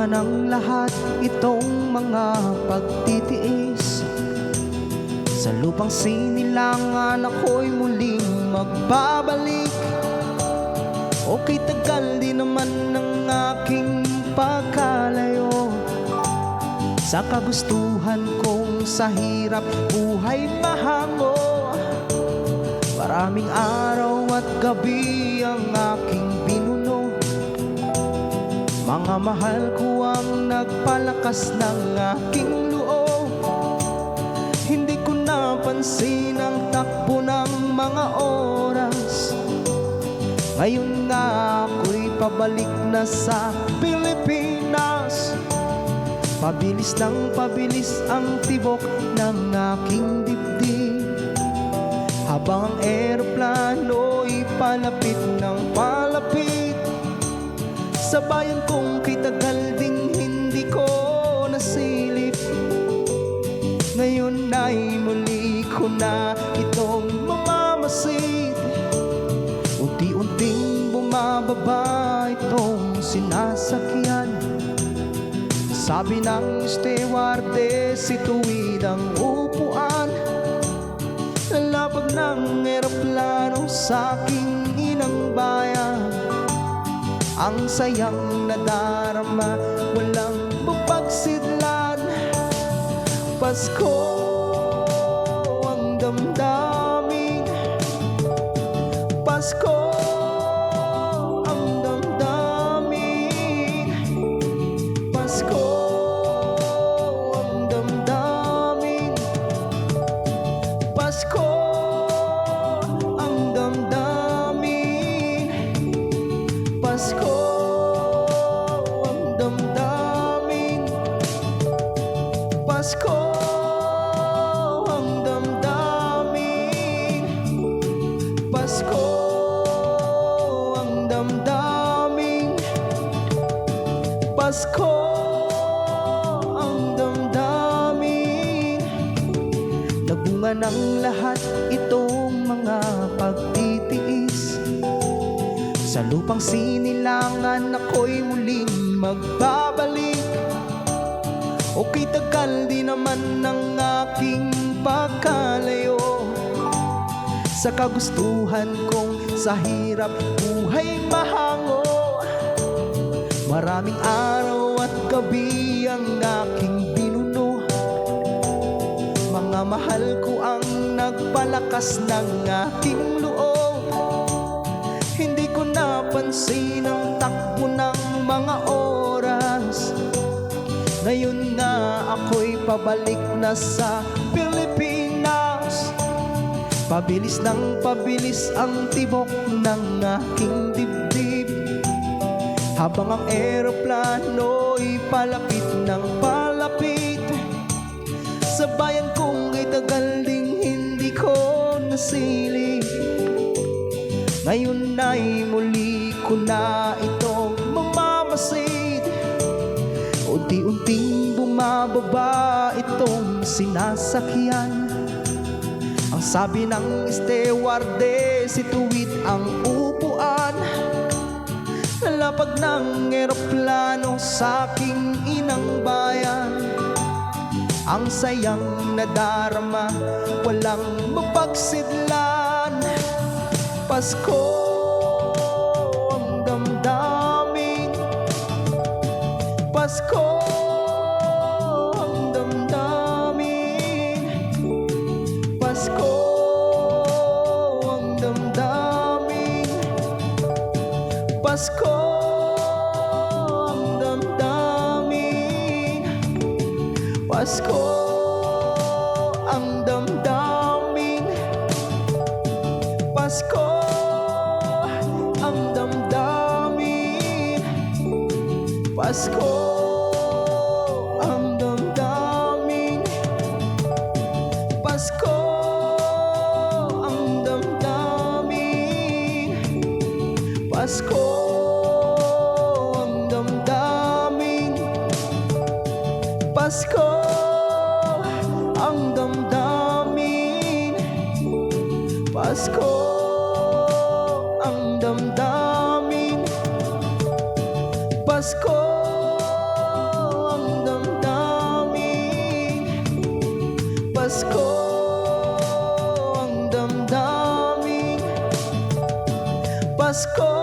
Nabunga ng lahat itong mga pagtitiis. Sa lupang sinilangan ako'y muling magbabalik. Okay, tagal din naman ng aking pagkalayo sa kagustuhan kong sa hirap buhay mahango. Maraming araw at gabi ang aking pinuno. Mga mahal ko ang nagpalakas ng aking loob. Hindi ko napansin ang takbo ng mga oras. Ngayon nga ako'y pabalik na sa Pilipinas. Pabilis ng pabilis ang tibok ng aking dibdib, habang ang eroplano'y palapit ng palapit sa bayan kong kitagal ding hindi ko nasilip. Ngayon ay muli ko na itong mamamasid. Unti-unting bumababa itong sinasakyan. Sabi ng stewardess, ituwid ang upuan. Lalapag ng eroplano sa aking inang bayan. Ang sayang nadarama, walang mapagsidlan. Pasko ang damdamin. Pasko ang damdamin. Pasko ang damdamin. Pasko ang damdamin. Pasko ang damdamin. Pasko ang damdamin. Pasko ang damdamin. Pasko ang damdamin. Nagbunga ng lahat itong mga pagtitiis. Sa lupang sinilangan ako'y muling magbabalik. Okay, tagal di naman ng aking pagkalayo sa kagustuhan kong sa hirap buhay mahango. Maraming araw at gabi ang aking pinuno. Mga mahal ko ang nagpalakas ng aking loob. Hindi ko napansin ang takbo ng mga oras. Ngayon nga ako'y pabalik na sa Pilipinas. Pabilis ng pabilis ang tibok ng aking dibdib, habang ang eroplano'y palapit ng palapit sa bayan kong itagal ding hindi ko nasilip. Ngayon ay muli ko na itong mamamasid. Unti-unting bumababa itong sinasakyan. Ang sabi ng stewardess, ituwid ang upuan. Lalapag ng eroplano sa aking inang bayan. Ang sayang nadarama, walang mapagsidlan. Pasko ang damdamin. Pasko ang damdamin. Pasko ang damdamin. Pasko ang damdamin. Pasko ang damdamin. Pasko ang damdamin. Pasko ang damdamin. Pasko ang damdamin. Pasko ang damdamin. Pasko ang damdamin. Pasko ang damdamin. Pasko Pasko